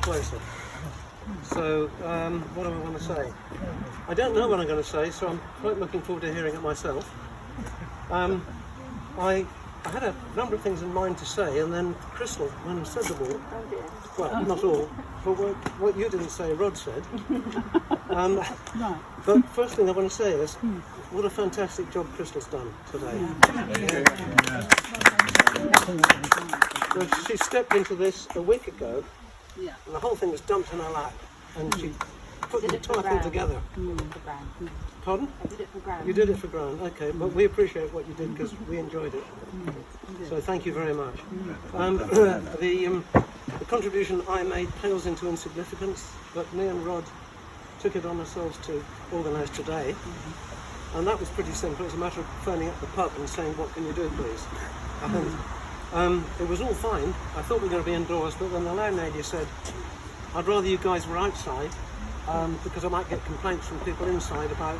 closer. So, what do I want to say? I don't know what I'm going to say, so I'm quite looking forward to hearing it myself. I had a number of things in mind to say, and then Crystal, when I said them all, well, not all, but what you didn't say, Rod said. But first thing I want to say is, what a fantastic job Crystal's done today. So she stepped into this a week ago, and the whole thing was dumped in her lap, and she put the entire thing together. Pardon? I did it for Graham. You did it for Grant, okay, but we appreciate what you did because we enjoyed it. So thank you very much. The contribution I made pales into insignificance, but me and Rod took it on ourselves to organise today. And that was pretty simple. It was a matter of phoning up the pub and saying, what can you do, please? It was all fine. I thought we were going to be indoors, but then the landlady said, I'd rather you guys were outside because I might get complaints from people inside about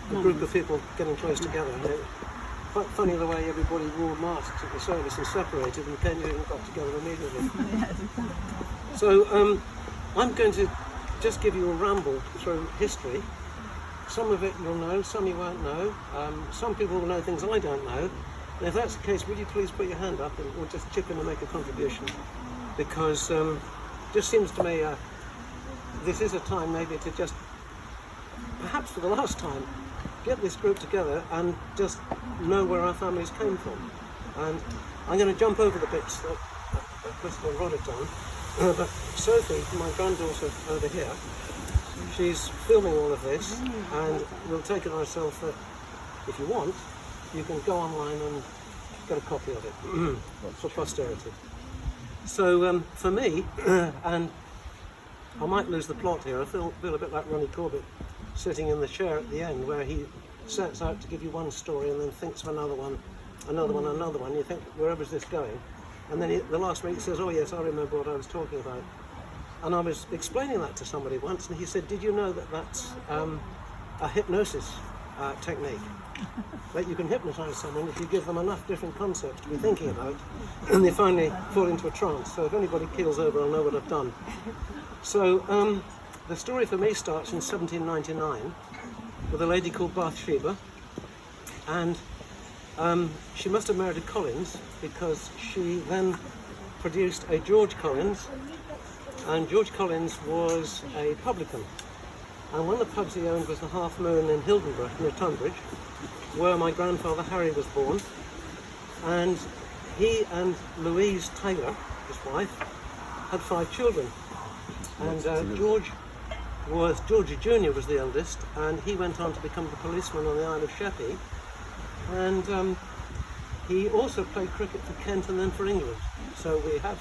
a group of people getting close together. And it, quite funny the way everybody wore masks at the service and separated and came in and got together immediately. So I'm going to just give you a ramble through history. Some of it you'll know, some you won't know. Some people will know things I don't know. And if that's the case, would you please put your hand up and we'll just chip in and make a contribution? Because it just seems to me this is a time maybe to just, perhaps for the last time, get this group together and just know where our families came from. And I'm going to jump over the bits that Crystal and Rod have done. But Sophie, my granddaughter over here, she's filming all of this, and we'll take it ourselves that if you want, you can go online and get a copy of it for posterity. So for me, and I might lose the plot here, I feel a bit like Ronnie Corbett sitting in the chair at the end where he sets out to give you one story and then thinks of another one. You think, wherever's this going? And then the last week he says, oh yes, I remember what I was talking about. And I was explaining that to somebody once, and he said, did you know that that's a hypnosis technique? That you can hypnotise someone if you give them enough different concepts to be thinking about, and they finally fall into a trance. So if anybody keels over, I'll know what I've done. So the story for me starts in 1799 with a lady called Bathsheba, and she must have married a Collins because she then produced a George Collins, and George Collins was a publican. And one of the pubs he owned was the Half Moon in Hildenborough, near Tunbridge, where my grandfather Harry was born. And he and Louise Taylor, his wife, had 5 children. And George Jr. was the eldest, and he went on to become the policeman on the Isle of Sheppey. And he also played cricket for Kent and then for England. So we have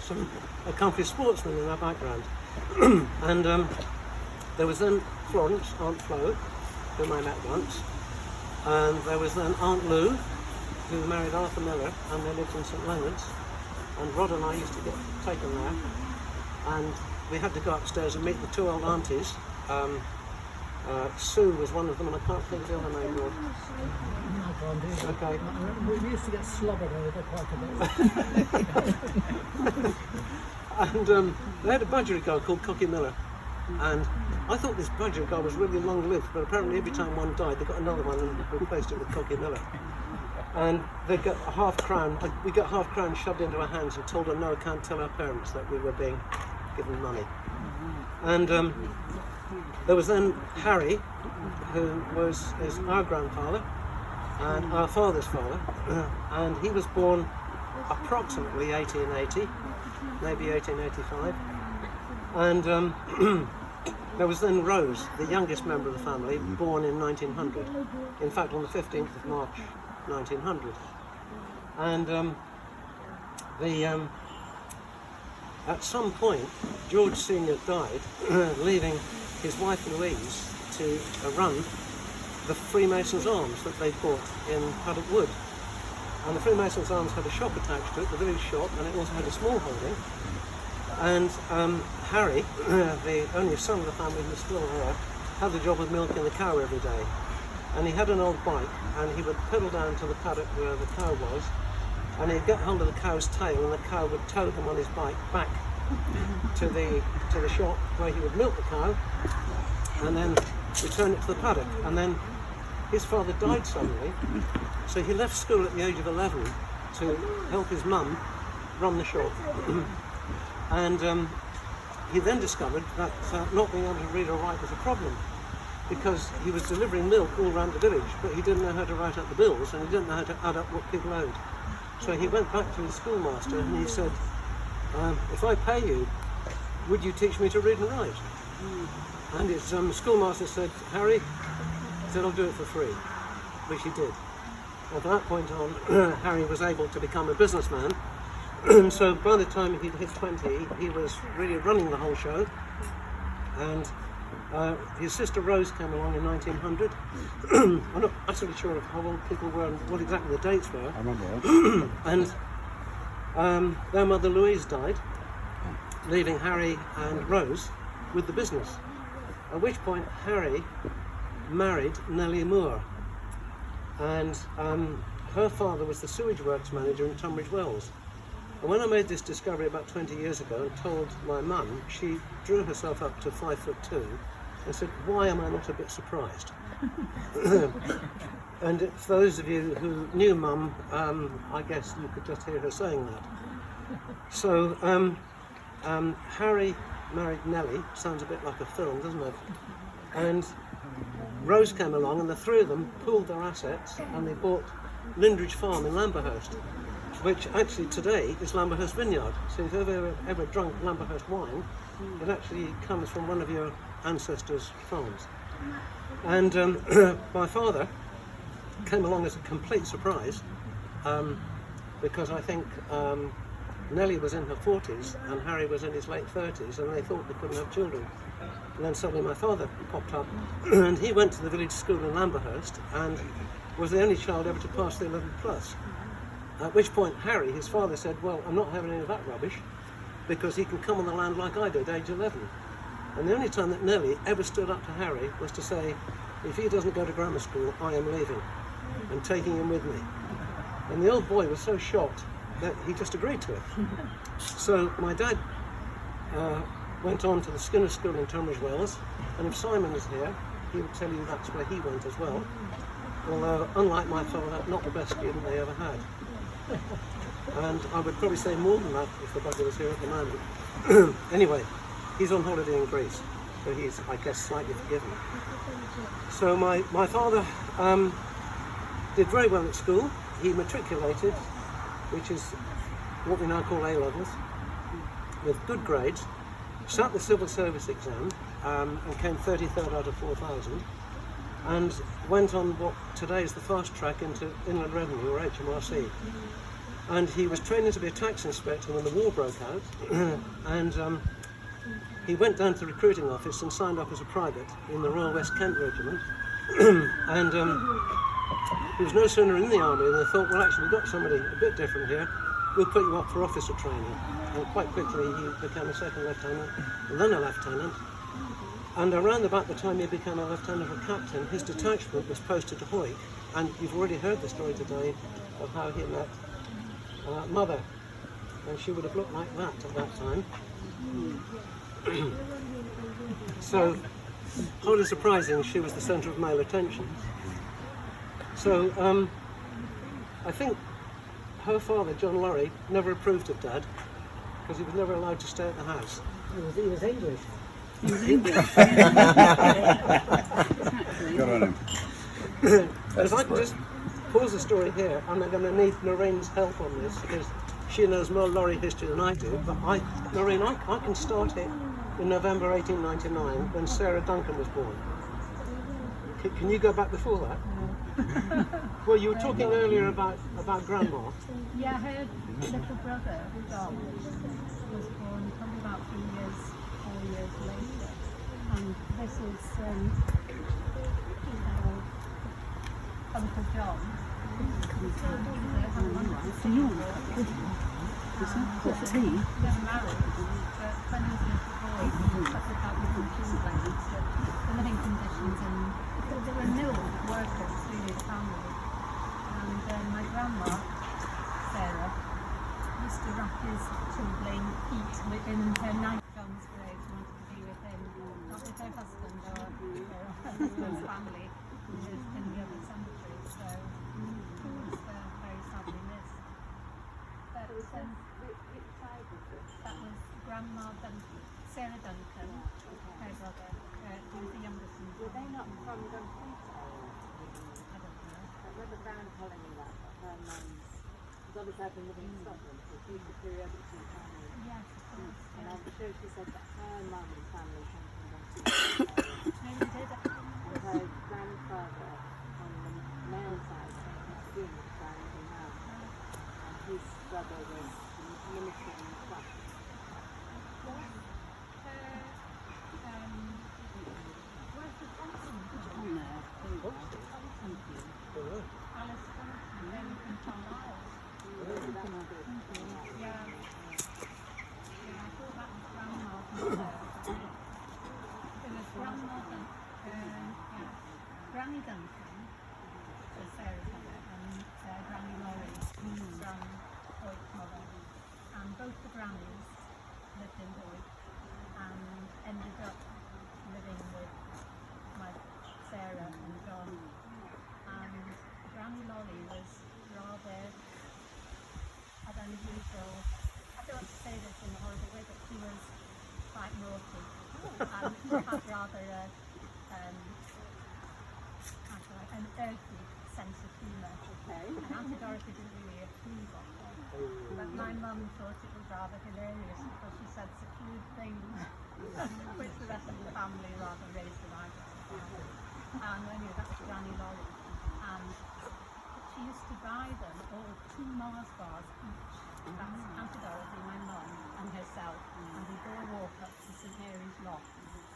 some accomplished sportsmen in our background. And there was then Florence, Aunt Flo, whom I met once, and there was then Aunt Lou, who married Arthur Miller, and they lived in St Leonard's, and Rod and I used to get taken there, and we had to go upstairs and meet the 2 old aunties. Sue was one of them, and I can't think of the other name, Rod. Okay. We used to get slobbered over quite a bit. And they had a budgerigar called Cocky Miller, and I thought this budgerigar was really long-lived, but apparently every time one died they got another one and replaced it with Cocky Miller. And they got a half-crown, we got half-crown shoved into our hands and told on no account tell our parents that we were being given money. And there was then Harry, who is our grandfather and our father's father, and he was born approximately 1880, maybe 1885. And there was then Rose, the youngest member of the family, born in 1900. In fact, on the 15th of March, 1900. And at some point, George Sr. died, leaving his wife Louise to run the Freemasons' Arms that they bought in Paddock Wood. And the Freemasons' Arms had a shop attached to it, the village shop, and it also had a small holding. And Harry, the only son of the family who's still there, had the job of milking the cow every day. And he had an old bike, and he would pedal down to the paddock where the cow was, and he'd get hold of the cow's tail, and the cow would tow him on his bike back to the shop where he would milk the cow and then return it to the paddock. And then his father died suddenly, so he left school at the age of 11 to help his mum run the shop. And he then discovered that not being able to read or write was a problem, because he was delivering milk all around the village, but he didn't know how to write out the bills and he didn't know how to add up what people owed. So he went back to his schoolmaster and he said, if I pay you, would you teach me to read and write? And his schoolmaster said, Harry, he said, I'll do it for free, which he did. And from that point on, Harry was able to become a businessman. So by the time he'd hit 20, he was really running the whole show. And his sister Rose came along in 1900. I'm not absolutely sure of how old people were and what exactly the dates were. I remember that. And their mother Louise died, leaving Harry and Rose with the business. At which point Harry married Nellie Moore. And her father was the sewage works manager in Tunbridge Wells. And when I made this discovery about 20 years ago and told my mum, she drew herself up to 5'2" and said, why am I not a bit surprised? And for those of you who knew Mum, I guess you could just hear her saying that. So Harry married Nellie, sounds a bit like a film, doesn't it? And Rose came along and the three of them pooled their assets and they bought Lindridge Farm in Lamberhurst, which actually today is Lamberhurst Vineyard. So if you've ever drunk Lamberhurst wine, it actually comes from one of your ancestors' farms. And my father came along as a complete surprise, because I think Nellie was in her 40s and Harry was in his late 30s, and they thought they couldn't have children. And then suddenly my father popped up and he went to the village school in Lamberhurst and was the only child ever to pass the 11 plus. At which point Harry, his father, said, well, I'm not having any of that rubbish, because he can come on the land like I did, age 11. And the only time that Nellie ever stood up to Harry was to say, if he doesn't go to grammar school, I am leaving and taking him with me. And the old boy was so shocked that he just agreed to it. So my dad went on to the Skinner School in Tunbridge Wells, and if Simon is here, he would tell you that's where he went as well. Although, unlike my father, not the best student they ever had. And I would probably say more than that if the bugger was here at the moment. Anyway, he's on holiday in Greece, so he's, I guess, slightly forgiven. So my father did very well at school. He matriculated, which is what we now call A-levels, with good grades, sat the civil service exam and came 33rd out of 4,000, and went on what today is the fast track into Inland Revenue, or HMRC. And he was training to be a tax inspector when the war broke out, and he went down to the recruiting office and signed up as a private in the Royal West Kent Regiment. And he was no sooner in the army than they thought, well, actually, we've got somebody a bit different here, we'll put you up for officer training. And quite quickly he became a second lieutenant and then a lieutenant. And around about the time he became a lieutenant or captain, his detachment was posted to Hawick, and you've already heard the story today of how he met Mother, and she would have looked like that at that time. So, wholly surprising, she was the centre of male attention. So, I think her father, John Lorry, never approved of Dad, because he was never allowed to stay at the house. He was English. Good on him. If I can just pause the story here, and I'm going to need Noreen's help on this, because she knows more lorry history than I do, but Noreen, I can start it in November 1899, when Sarah Duncan was born. Can you go back before that? Well, you were talking earlier about Grandma. Yeah, her little brother, Dom, was born probably about 4 years later. And this is Uncle John. So you what's he? They're married, but when he was a little boy, he suffered out with complaints of the living conditions, and there were no workers really in the family. And my grandma, Sarah, used to wrap his trembling feet within her night gowns for age, wanted to be with him, not with her husband or her husband's family, in the other cemetery. So he was very sadly missed. But that was Grandma Duncan, Sarah Duncan, her brother. He was the youngest son. Were they not from Duncan? I don't know. I remember Gran telling me that her mum's, because obviously I've been living in Scotland, so she's the periodically family. Yes, of course. And Yeah. I'm sure she said that her mum and family came from Duncan. Maybe they did actually. And her grandfather on the male side came from Sweden, Barrington House. And his brother was military in the club. Where's the Thompson? Don't know. Alice Thompson, then from Carlisle. Yeah. Yeah, I thought that was Grandma's mother. It was Grandma Duncan, yeah. Granny Duncan, so Sarah's mother, and Granny Laurie from Hoyt's mother. And both the grannies lived in Hoyt and ended up living with my Sarah and John. And Granny Lolly was rather had an unusual, I don't want to say this in a horrible way, but she was quite naughty and she had rather an earthy sense of humour. Okay. And Auntie Dorothy didn't really approve of her. But my mum thought it was rather hilarious because she said such rude things, which the rest of the family rather raised an eyebrow about. And anyway, that's Granny Lolly. And she used to buy them all 2 Mars bars each. That's Auntie Dorothy, my mum, and herself. And we'd all walk up to St Mary's Loft.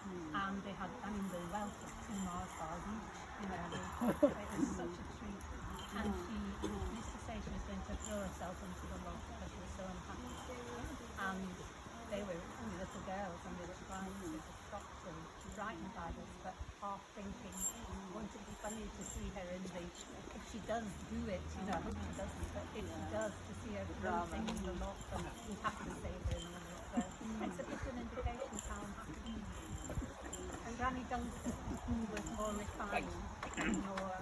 And they had, I mean, the wealth of 2 Mars bars each. You know, it was such a treat. And she used to say she was going to throw herself into the loft because she was so unhappy. And they were only little girls and they were trying to frocks and writing Bibles, but half thinking, won't it be funny to see her in the, if she does do it, you know, I hope she doesn't, but if she does, to see her floating in the loft, and we have to save her in the middle. So it's a bit of an indication of how unhappy she is. And Granny Duncan was more refined and more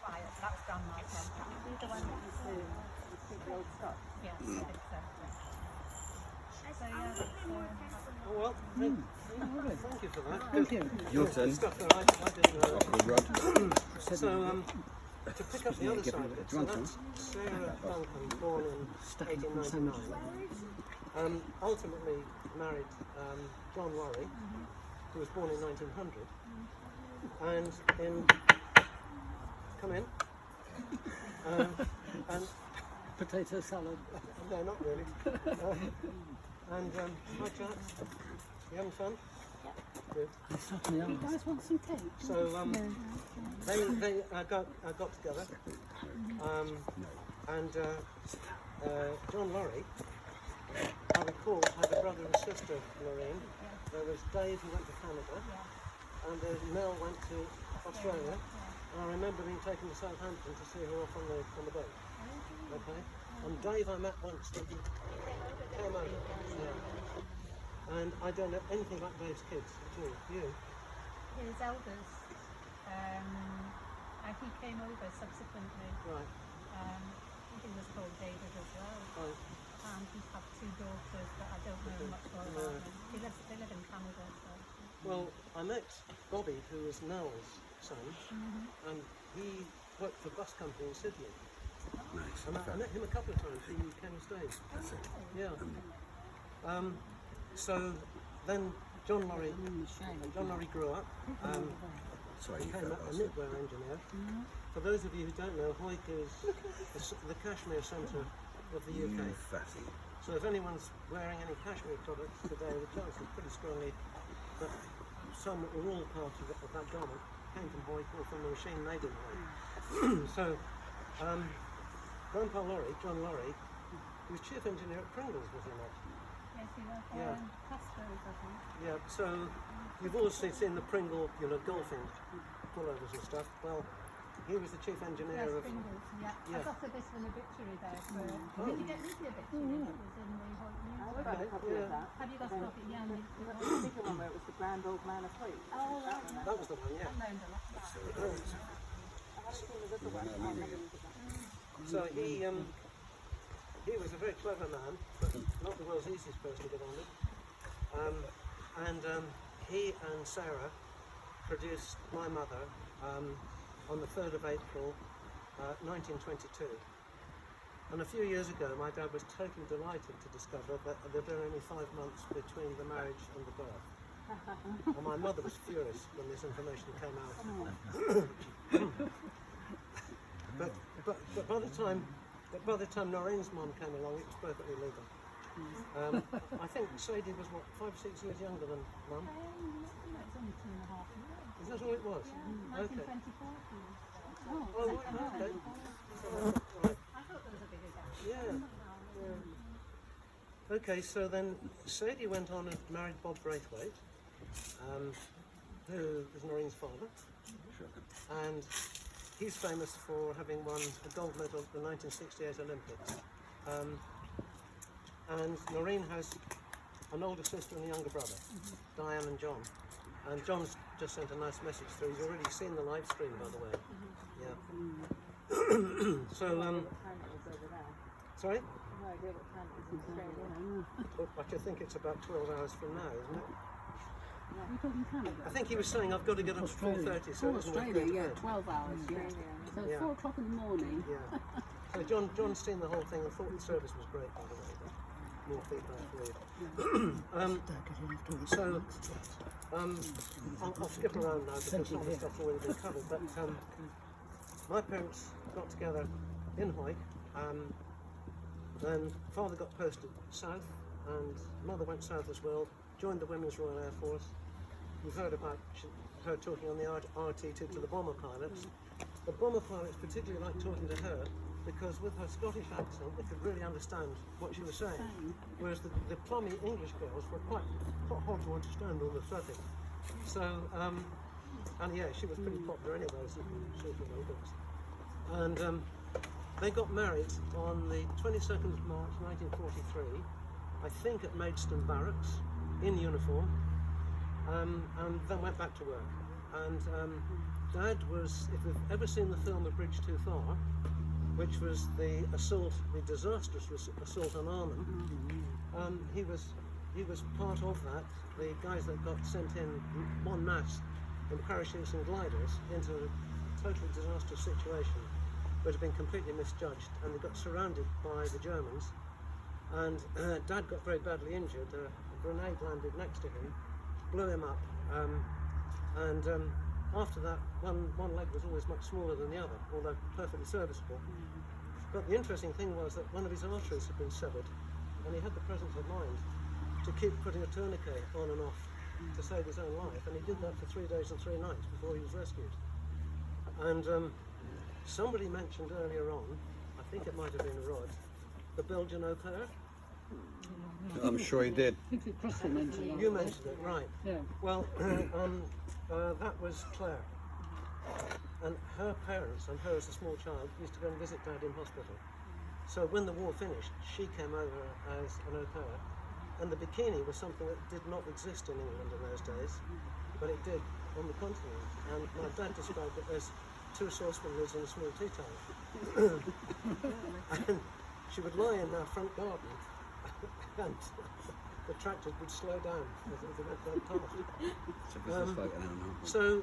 quiet. That's Grandma's mum. She's the one that used to speak the old Scots. Yes, exactly. So yeah, that's, Oh, well, thank you for that. Thank you. Your turn. Stuff that I didn't know. Good Rod. So, to pick up the other side of it, Do you so want that's Sarah Duncan, born in 1899. Ultimately married John Lorry, who was born in 1900. And in... Come in. And Potato salad. no, not really. And hi, Jack. You having fun? Good. I certainly am. guys want some cake? So they got together, and John Lorry, I recall, had a brother and sister, Lorraine. There was Dave who went to Canada, and Mel went to Australia. And I remember being taken to Southampton to see her off on the boat. Okay, and Dave I met once when he came over. Yeah. And I don't know anything about Dave's kids at all. You? his eldest, he came over subsequently. Right. I think he was called David as well. Right. And he's had 2 daughters, but I don't know much more about them. They live in Canada, so. Well, I met Bobby, who was Nell's son, and he worked for a bus company in Sydney. Nice. And I met him a couple of times. He came on stage. Yeah. So then John Lorry grew up. Sorry, you Became felt a knitwear engineer. For those of you who don't know, Hoyt is the cashmere centre of the UK. fatty. So if anyone's wearing any cashmere products today, the chance is pretty strongly that some or all part of that garment came from Hoyt or from the machine made in Hoyt. So Grandpa Lorry, John Lorry, he was chief engineer at Pringles, was he not? Yes, he was. Yeah. Tesco's, I think. Yeah, so you've always seen the Pringle, golfing pullovers and stuff. Well, He was the chief engineer Yes, of. Fingles, yeah. Yeah. I got a bit of an obituary there for... Did you get the obituary that was in the Hoyt News? I've got a copy of that. Have you got a copy? Yeah. The bigger one where it was the grand old man of Hoyt. Oh, right. Yeah. That was the one, yeah. I learned a lot about it. I haven't seen the other one. I'll have a look at that. So he was a very clever man, but not the world's easiest person to get on with. He and Sarah produced my mother on the 3rd of April 1922. And a few years ago, my dad was totally delighted to discover that there'd been only 5 months between the marriage and the birth. And my mother was furious when this information came out. but by the time Noreen's mum came along, it was perfectly legal. I think Sadie was what, 5 or 6 years younger than mum. It's only 2.5 years. Is that all it was? Okay. 1924. Oh, right, okay. Right. I thought there was a bigger gap. Yeah. Okay, so then Sadie went on and married Bob Braithwaite, who is Noreen's father, and he's famous for having won a gold medal at the 1968 Olympics. And Noreen has an older sister and a younger brother, Diane and John. And John's just sent a nice message through. He's already seen the live stream, by the way. Yeah. So, What time it was over there? sorry? No idea what time it was in Australia. But I think it's about 12 hours from now, isn't it? You're talking Canada? I think he was saying I've got to get up at 4:30, so it wasn't worth Australia, going to yeah, bed. 12 hours, yeah. So Yeah. 4 o'clock in the morning. Yeah. So John's seen the whole thing and thought the service was great, by the way. More feedback for you. So, I'll skip around now because some of the stuff's already been covered. But my parents got together in Hawick. Then father got posted south, and mother went south as well. Joined the Women's Royal Air Force. You've heard about her talking on the RT2 to the bomber pilots. The bomber pilots particularly liked talking to her because with her Scottish accent they could really understand what she was saying. Whereas the plummy English girls were quite hard to understand all the traffic. So, and yeah, she was pretty popular anyway, as you can see from my books. And they got married on the 22nd of March 1943, I think at Maidstone Barracks, in uniform, and then went back to work. And Dad was, if you've ever seen the film A Bridge Too Far, which was the disastrous assault on Arnhem, he was part of that. The guys that got sent in en masse in parachutes and gliders into a totally disastrous situation, but had been completely misjudged, and they got surrounded by the Germans. And Dad got very badly injured. A grenade landed next to him, blew him up, and after that, one leg was always much smaller than the other, although perfectly serviceable. But the interesting thing was that one of his arteries had been severed, and he had the presence of mind to keep putting a tourniquet on and off to save his own life, and he did that for 3 days and 3 nights before he was rescued. And somebody mentioned earlier on, I think it might have been Rod, the Belgian au pair. I'm sure he did. I think it crossed the mention. You mentioned it, right. Yeah. Well, that was Claire. And her parents, and her as a small child, used to go and visit Dad in hospital. So when the war finished, she came over as an au pair. And the bikini was something that did not exist in England in those days, but it did on the continent. And my dad described it as 2 saucepan lids and a small tea towel. And she would lie in our front garden, and the tractors would slow down as they went down past. It's a business folk, I don't know. So,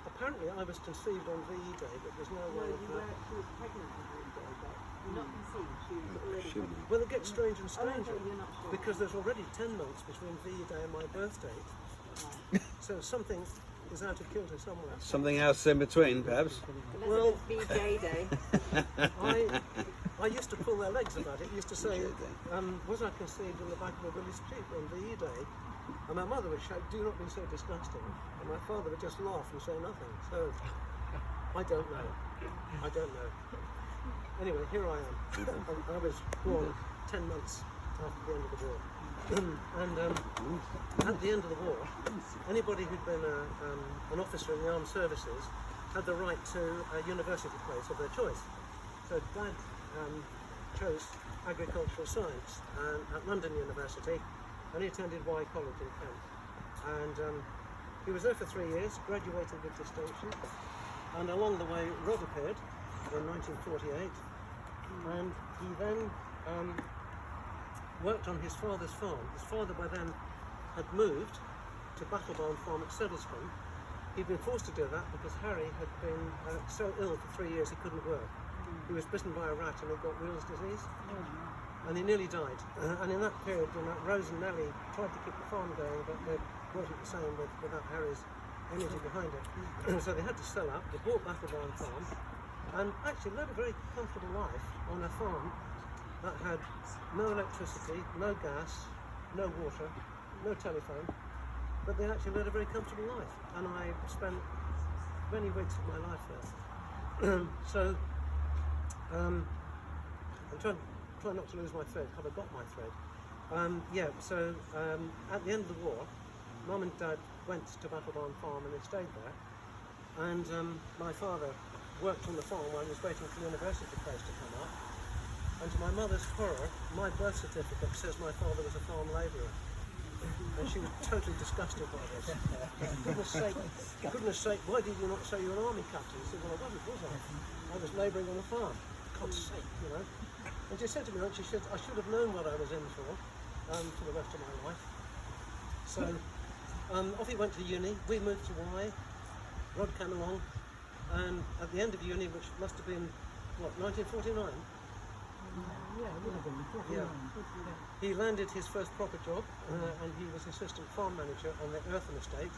apparently I was conceived on VE Day, but there's no way of She that. was pregnant on the day, but not conceived. She was already She pregnant. Well, it gets stranger and Oh, no, stranger, you're not sure. because there's already 10 months between VE Day and my birth date. So something is out to kilter somewhere. Something else in between, perhaps. Unless Well- it was VJ Day. I used to pull their legs about it. Used to say, was I conceived in the back of a Willys Jeep on VE Day? And my mother would shout, "Do not be so disgusting." And my father would just laugh and say nothing. So, I don't know. I don't know. Anyway, here I am. I was born 10 months after the end of the war. And at the end of the war, anybody who'd been an officer in the armed services had the right to a university place of their choice. So Dad chose agricultural science at London University, and he attended Y College in Kent. And he was there for 3 years, graduated with distinction, and along the way Rod appeared in 1948, and he then worked on his father's farm. His father by then had moved to Battlebarn Farm at Sedlescombe. He'd been forced to do that because Harry had been so ill for 3 years he couldn't work. He was bitten by a rat and he got Weil's disease, and he nearly died. And in that period, Rose and Nellie tried to keep the farm going, but it wasn't the same without Harry's energy behind it. So they had to sell out. They bought Battlebarn Farm and actually led a very comfortable life on a farm that had no electricity, no gas, no water, no telephone, but they actually led a very comfortable life, and I spent many weeks of my life there. So I'm trying not to lose my thread. Have I got my thread? At the end of the war, Mum and Dad went to Battlebarn Farm and they stayed there, and my father worked on the farm while he was waiting for the university place to come up. And to my mother's horror, my birth certificate says my father was a farm labourer. And she was totally disgusted by this. Goodness sake, why did you not say you're an army captain? He said, well, I wasn't, was I? I was labouring on a farm. God's sake, you know. And she said to me once, she said, I should have known what I was in for the rest of my life. So off he went to uni. We moved to Y. Rod came along. And at the end of uni, which must have been, what, 1949? Yeah, it would have been 49. Yeah. He landed his first proper job, and he was assistant farm manager on the Eartham estate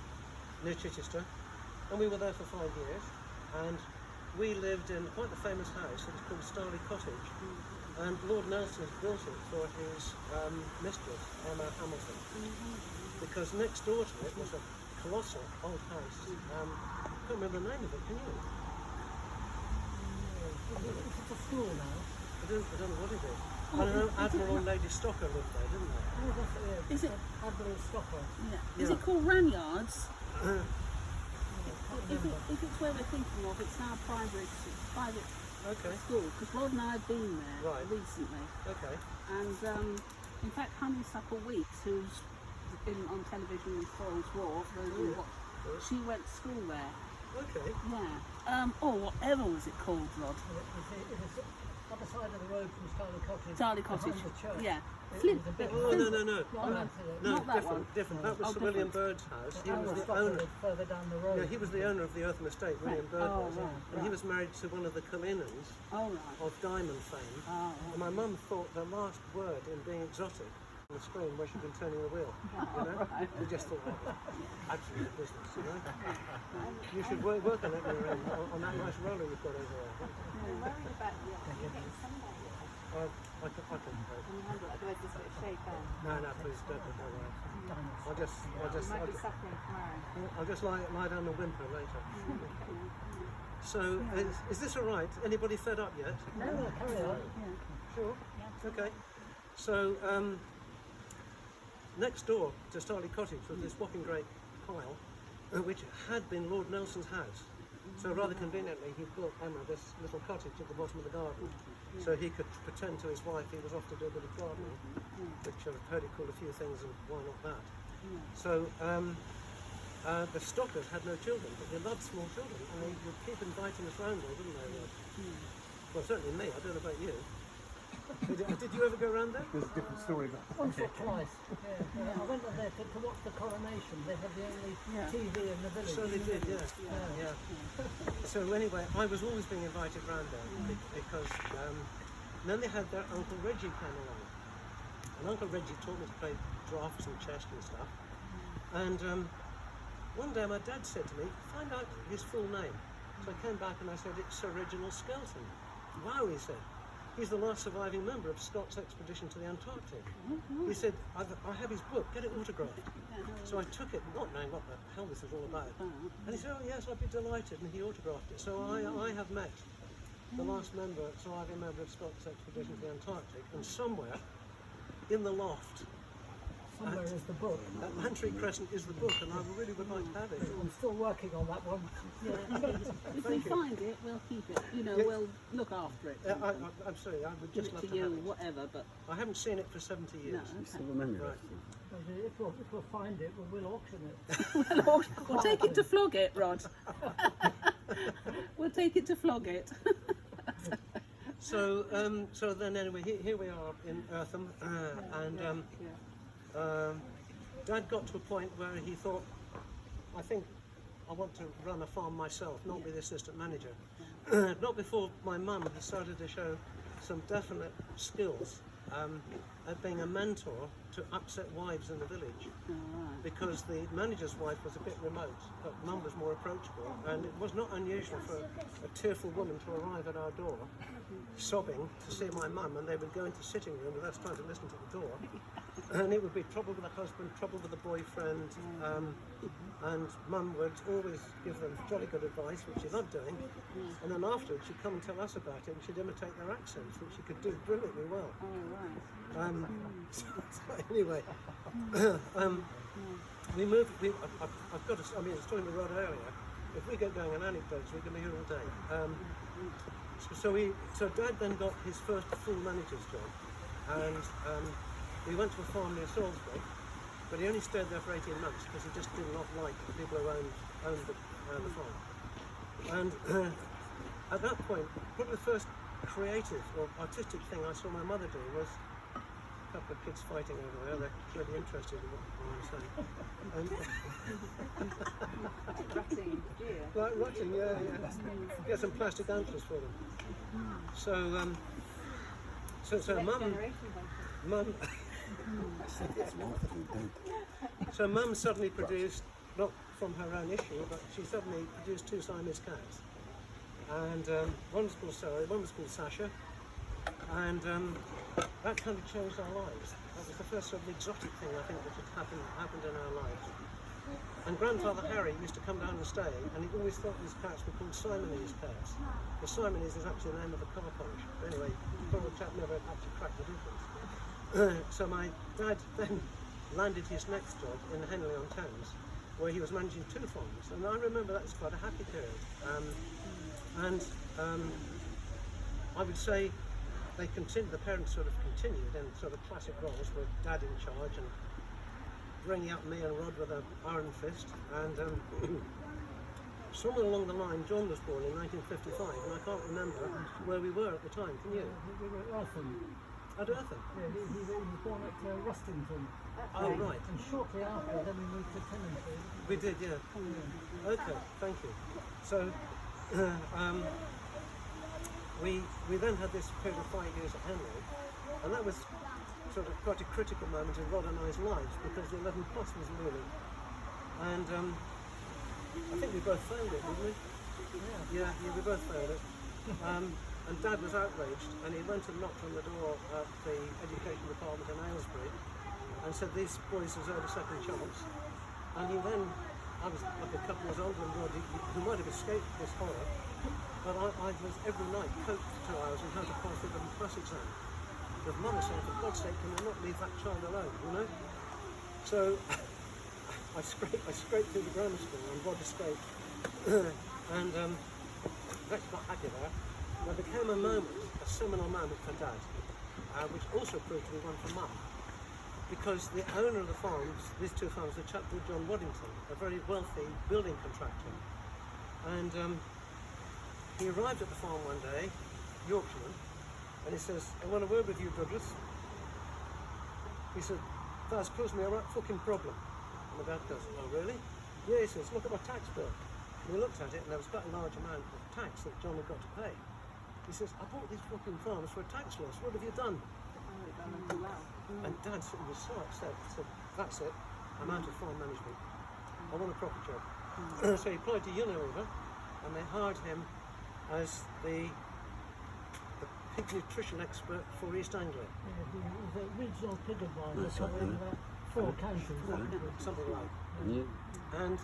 near Chichester, and we were there for 5 years, and we lived in quite a famous house. It was called Starley Cottage, and Lord Nelson built it for his mistress, Emma Hamilton, because next door to it was a colossal old house. I can't remember the name of it, can you? It's a school now. I don't know what it is. I know Admiral and Lady Stocker lived there, didn't they? Oh, that's it. Is it? Admiral Stopper. Yeah. Is it called Ranyards? Can't If remember. it's where we're thinking of, it's now private Okay, school. Because Rod and I have been there Right. recently, okay. and in fact, Honeysuckle Weeks, who's been on television with Foyle's War, she went to school there. Okay. Yeah. Whatever was it called, Rod? It was other side of the road from Starley Cottage. Charlie Cottage. Behind the church. Yeah. It Flint. was a bit Oh, no. Not No, Not that one. different. That was Oh, Sir William different. Bird's house. He Admiral was the Stopper owner. lived further down the road. Yeah, he was the owner of the Eartham estate, William Bird Oh, was. right, And he right. was married to one of the Cullinans Oh, right. of diamond fame. Oh, And my mum thought the last word in being exotic on the screen where she'd been turning the wheel. You know? We just thought that was absolute business, you know? You should work on it on that nice roller you've got over there. I'm worried about you. You're getting sunlight. I can And you handle it, otherwise this will shake down. No, please don't worry. I'll You might be suffering tomorrow. I'll just lie down and whimper later. So, is this all right? Anybody fed up yet? No, carry on. Sure. Okay. So, next door to Starley Cottage was this whopping great pile, which had been Lord Nelson's house. So rather conveniently, he built Emma this little cottage at the bottom of the garden, so he could pretend to his wife he was off to do a bit of gardening, which I've heard it called a few things, and why not that? So the Stockers had no children, but they loved small children, and they would keep inviting us round there, didn't they, Rod? Well, certainly me. I don't know about you. Did you ever go around there? There's a different story. Once or twice. Yeah. I went on there to watch the coronation. They had the only TV in the village. So they did, yeah. So anyway, I was always being invited round there because then they had their Uncle Reggie came along, and Uncle Reggie taught me to play draughts and chess and stuff. And one day my dad said to me, "Find out his full name." So I came back and I said, "It's Sir Reginald Skelton." "Wow," he said. "He's the last surviving member of Scott's expedition to the Antarctic." He said, I have his book, get it autographed. So I took it, not knowing what the hell this was all about. And he said, "Oh yes, I'd be delighted," and he autographed it. So I have met the last surviving member of Scott's expedition to the Antarctic, and somewhere in the loft Somewhere is the book. That Mantry Crescent is the book, and I really would like to have it. I'm still working on that one. If we find it, we'll keep it. You know, Yeah. we'll look after it. I'm sorry, I would Give just it love to to you, have it. whatever. But I haven't seen it for 70 no, years. Still okay. remember Right. it. If we'll find it, we'll auction it. We'll take it to flog it, Rod. We'll take it to flog it. So then anyway, here we are in Eartham, and Dad got to a point where he thought, I think I want to run a farm myself, not be the assistant manager. Not before my mum decided to show some definite skills at being a mentor to upset wives in the village. Because the manager's wife was a bit remote, but Mum was more approachable, and it was not unusual for a tearful woman to arrive at our door, sobbing to see my mum, and they would go into the sitting room with us trying to listen to the door, and it would be trouble with the husband, trouble with the boyfriend, and Mum would always give them jolly good advice, which she loved doing, and then afterwards she'd come and tell us about it, and she'd imitate their accents, which she could do brilliantly well. Oh, right. So anyway, we moved. I've got to. I mean, it's talking to Rod earlier. If we get going on anecdotes, we can be here all day. So Dad then got his first full manager's job, and we went to a farm near Salisbury, but he only stayed there for 18 months because he just did not like the people who owned the farm. And at that point, probably the first creative or artistic thing I saw my mother do was a couple of kids fighting over there. They're really interested in what I'm saying. Rutting, dear. Like rotting, yeah. Get some plastic antlers for them. So Mum. So Mum suddenly produced, not from her own issue, but she suddenly produced 2 Siamese cats. And one was called Sarah, one was called Sasha. And that kind of changed our lives. That was the first sort of exotic thing I think that had happened in our lives. And Grandfather Harry used to come down and stay, and he always thought these cats were called Siamese cats. The Siamese is actually the name of a car polish. But anyway, poor old chap never actually cracked the difference. So my dad then landed his next job in Henley-on-Thames, where he was managing 2 farms, and I remember that was quite a happy period. I would say they continued, the parents sort of continued in sort of classic roles with Dad in charge and bringing up me and Rod with an iron fist. And somewhere along the line, John was born in 1955, and I can't remember where we were at the time. Can you? We were at Eartham. At Eartham? Yeah, he was born at Rustington. Oh, right. And shortly after, then we moved to Tenantry. We did, yeah. Okay, thank you. So, we then had this period of 5 years at Henley, and that was sort of quite a critical moment in Rod and I's lives because the 11 plus was looming. And I think we both failed it, didn't we? Yeah, we both failed it. And Dad was outraged, and he went and knocked on the door at the education department in Aylesbury and said these boys deserve a second chance. And he then, I was like a couple years older than Rod, who might have escaped this horror, but I was every night coached for 2 hours on how to pass the 11 plus exam. With Mum saying, for God's sake, can you not leave that child alone, you know? So I scraped through the grammar school and Rod escaped. And that's not happy there. There became a moment, a seminal moment for Dad, which also proved to be one for Mum. Because the owner of the farms, these 2 farms, was a chap called John Waddington, a very wealthy building contractor. And he arrived at the farm one day, Yorkshireman, and he says, I want a word with you, Douglas. He said, that's caused me a right fucking problem. And my dad goes, oh really? Yeah, he says, look at my tax bill. And we looked at it, and there was quite a large amount of tax that John had got to pay. He says, I bought these fucking farms for a tax loss. What have you done? And Dad was so upset. He said, that's it. I'm out of farm management. I want a proper job. So he applied to Unilever, and they hired him as the pig nutrition expert for East Anglia. Yeah, he was a regional pig advisor covering about 4 counties. Something like. Yeah. And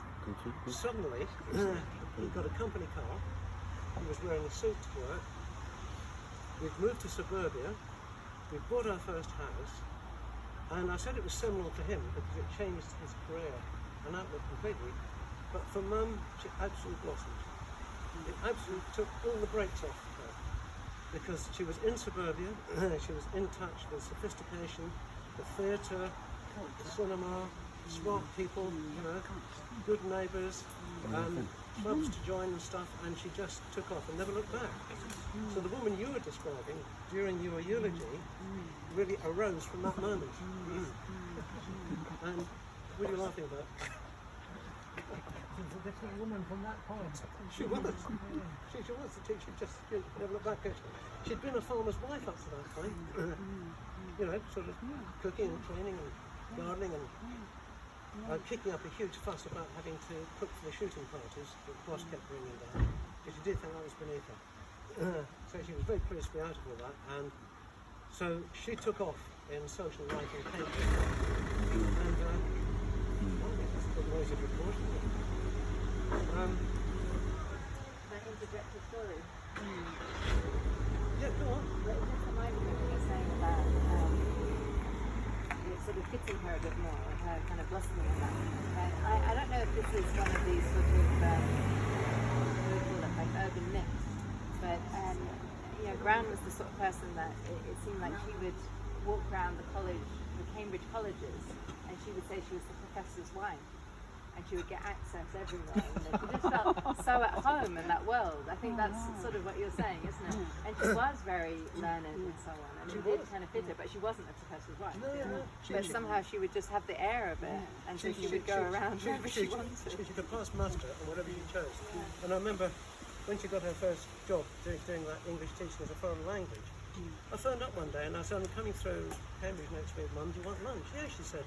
suddenly, he got a company car. He was wearing a suit to work. We'd moved to suburbia. We bought our first house. And I said it was seminal to him because it changed his career and outlook completely. But for Mum, she absolutely blossomed. It absolutely took all the brakes off her because she was in suburbia, she was in touch with sophistication, the theatre, the cinema, smart people, you know, good neighbours, clubs to join and stuff, and she just took off and never looked back. So the woman you were describing during your eulogy really arose from that moment. And what are you laughing about? She was a different woman from that point. She was. She was. She just never looked back. She'd been a farmer's wife up to that point. You know, sort of cooking and cleaning and gardening and kicking up a huge fuss about having to cook for the shooting parties that the boss kept bringing down, because she did think that was beneath her. So she was very pleased to be out of all that, and so she took off in social life in Cambridge. And that's a good noisy report. Can I interject a story? Yeah, go on. But it just reminded me when you were saying about sort of fitting her a bit more, her kind of blossoming in that. And I don't know if this is one of these sort of, what do we call it, like urban myths, but you know, Gran was the sort of person that it seemed like she would walk around the college, the Cambridge colleges, and she would say she was the professor's wife. And she would get access everywhere. You know, she just felt so at home in that world. I think that's sort of what you're saying, isn't it? And she was very learned and so on, and it did kind of fit her, but she wasn't a professor's wife. No. But somehow she would just have the air of it, and so she would go around wherever she wanted. She could pass muster on whatever she chose. And I remember when she got her first job doing that English teaching as a foreign language, I phoned up one day and I said, I'm coming through Cambridge next week, Mum, do you want lunch? Yeah, she said.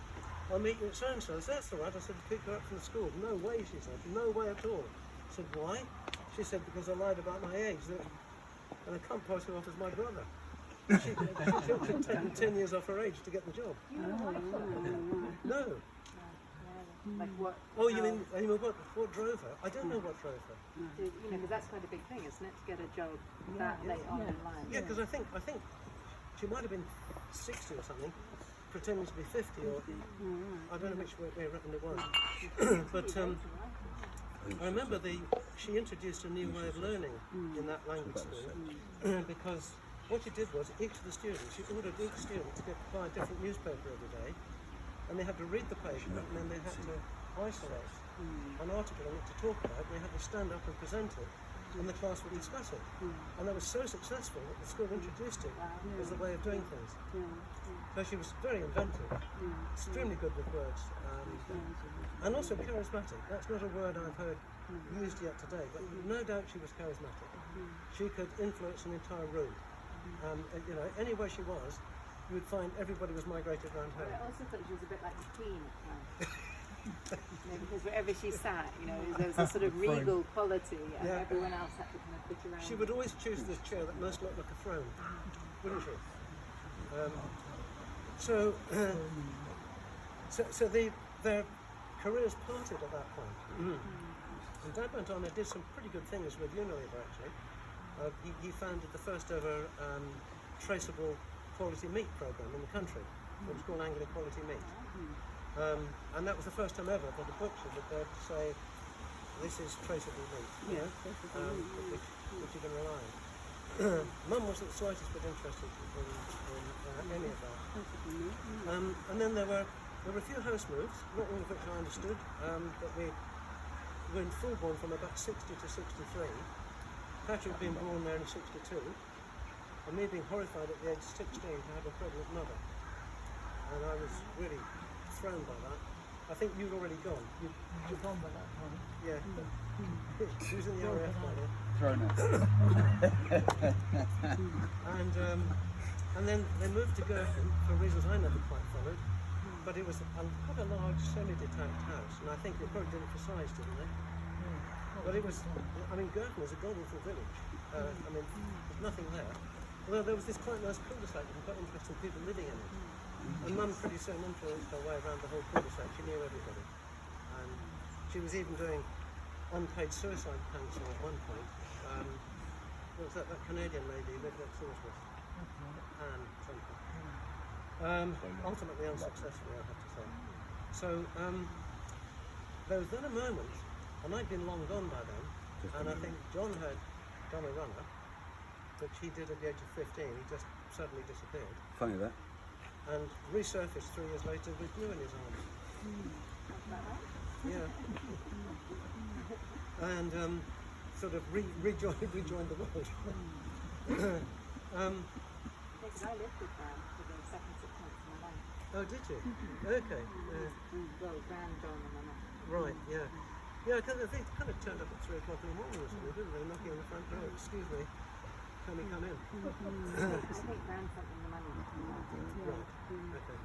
I'll meet you at so-and-so. I said, that's all right. I said, pick her up from the school. No way, she said. No way at all. I said, why? She said, because I lied about my age. And I can't pass her off as my brother. She took 10 years off her age to get the job. No. Like what? Oh, you mean what drove her? I don't know what drove her. You know, because that's quite a big thing, isn't it, to get a job that late on in life? Yeah, because I think she might have been 60 or something, pretending to be 50, or I don't know which way around it was. But I remember she introduced a new way of learning in that language school, because what she did was each of the students, she ordered each student to buy a different newspaper every day, and they had to read the paper, and then they had to isolate an article on it to talk about. They had to stand up and present it, and the class would discuss it. And that was so successful that the school introduced it as a way of doing things. So she was very inventive, extremely good with words, and also charismatic. That's not a word I've heard used yet today, but no doubt she was charismatic. She could influence an entire room. You know, anywhere she was, you would find everybody was migrated around her. I also thought she was a bit like the Queen at times. You know, because wherever she sat, you know, there was a sort of regal quality, and everyone else had to kind of fit around. She would always choose this chair that most looked like a throne, wouldn't she? So their careers parted at that point. And Dad went on and did some pretty good things with Unilever, actually. He founded the first ever traceable quality meat program in the country. It was called Anglia Quality Meat. And that was the first time ever that a butcher would dare to say, this is traceable meat, you know, which you can rely on. Mum wasn't the slightest bit interested in any of that. And then there were a few house moves, not all of which I understood, but we were in Fulbourn from about 60 to 63. Patrick being born there in 62, and me being horrified at the age of 16 to have a pregnant mother. And I was really thrown by that. I think you'd already gone. You'd gone by that point. Yeah. She was in the RAF by then. Thrown her. And then they moved to Girton for reasons I never quite followed. But it was quite a large semi-detached house, and I think they probably did it for size, didn't they? But it was, I mean, Girton is a golden village. I mean, there's nothing there. Although there was this quite nice cul-de-sac with quite interesting people living in it. And Mum pretty soon influenced her way around the whole cul-de-sac. She knew everybody. And she was even doing unpaid suicide counselling at one point. What was that Canadian lady who lived next door to us? Anne something. ultimately unsuccessfully, I have to say. So there was then a moment, and I'd been long gone by then, and I think John had done a runner, which he did at the age of 15. He just suddenly disappeared Funny that. and resurfaced 3 years later with glue in his arm. Yeah. And sort of rejoined the world. Because I lived with Gran for the second 6 months of my life. Oh, did you? Okay. Well, Gran, John, and my mum. Right, yeah. Yeah, because they kind of turned up at 3 o'clock in the morning or something, didn't they? Knocking on the front door. Excuse me, can we come in? I think Gran sent them the money. Right, okay.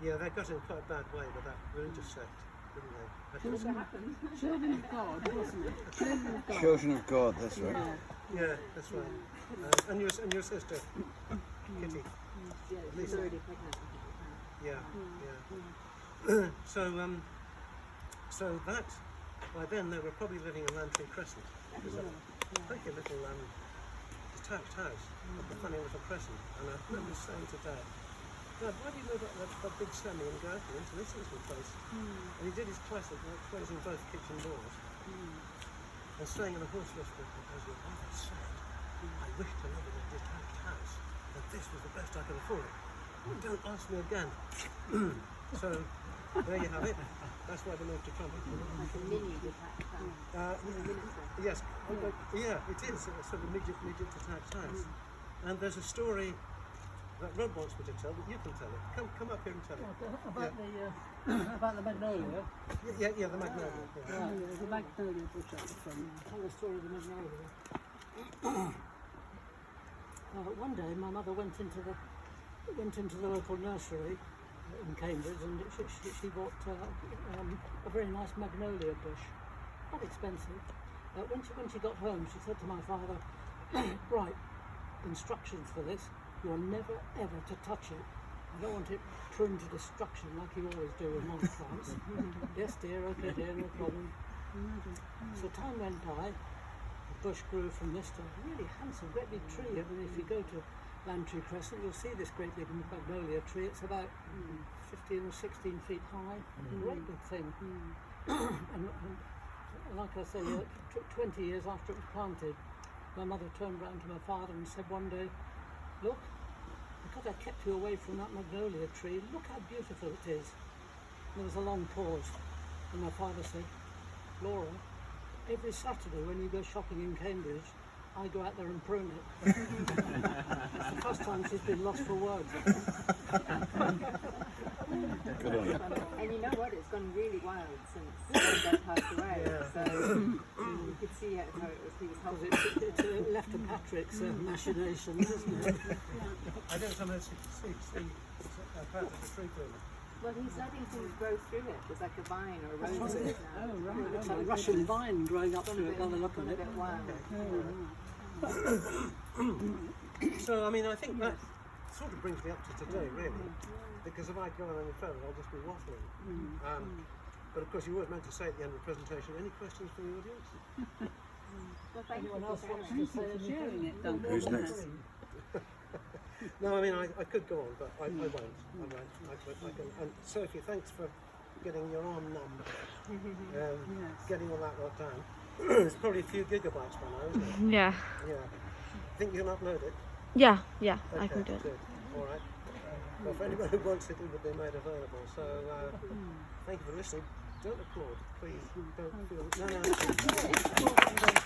Yeah, they got in quite a bad way with that religious sect, didn't they? Children of God, wasn't it? Children of God. Children of God, that's right. Yeah, that's right. And your sister, Kitty. Yeah, she's already pregnant. Yeah, yeah. So that, by then they were probably living in Lantry Crescent. It was a funky little detached house, a funny little crescent. And I remember saying to Dad, Dad, why do you move that big semi and go into this little place? And he did his classic, like closing both kitchen doors and saying in a hoarse whisper, as your mother said, I wish to live in a detached house, and this was the best I could afford. Don't ask me again. So there you have it. That's why they moved to Crumpet. Like a mini detached house. Yes, yeah, it is a sort of midget detached house. And there's a story that Rod wants me to tell, but you can tell it. Come up here and tell it. About the magnolia. Yeah, the magnolia. Yeah. The magnolia bush at the front. Tell the story of the magnolia. One day, my mother went into the local nursery in Cambridge, and she bought a very nice magnolia bush, not expensive. When she got home, she said to my father, "Right, instructions for this. You are never ever to touch it. I don't want it pruned to destruction like you always do with my plants." Yes, dear. Okay, dear. No problem. So time went by. The bush grew from this to a really handsome, great big tree. I mean, if you go to Lantry Crescent, you'll see this great big magnolia tree. It's about 15 or 16 feet high. Great big thing. And like I say, 20 years after it was planted, my mother turned round to my father and said one day, "Look, because I kept you away from that magnolia tree, look how beautiful it is." And there was a long pause, and my father said, "Laura, every Saturday when you go shopping in Cambridge, I go out there and prune it." It's the first time she's been lost for words. Good on you. And you know what? It's gone really wild since Dad passed away. So you could see how it was. He was helping. It's left to Patrick's machinations, isn't it? I don't sometimes see part of the tree pruner. Well, he's letting things grow through it. There's like a vine or a rose That's in right. it now. Oh, right. It's like a Russian vine growing up It's through it by the look gone of a it. bit wild. So, I mean, I think that sort of brings me up to today, really. Because if I go on any further, I'll just be waffling. But of course, you were meant to say at the end of the presentation, any questions from the audience? Well, thank you Anyone else for wants sharing. to say anything? Sharing it, Duncan. Who's next? No, I mean, I could go on, but I won't. I can. And Sophie, thanks for getting your arm numb, getting all that lot down. It's probably a few gigabytes by now, isn't it? Yeah. Yeah. Think you can upload it? Yeah, I Okay, can do it. good. All right. Well, for anyone who wants it, it will be made available. So, thank you for listening. Don't applaud, please. Don't feel. No.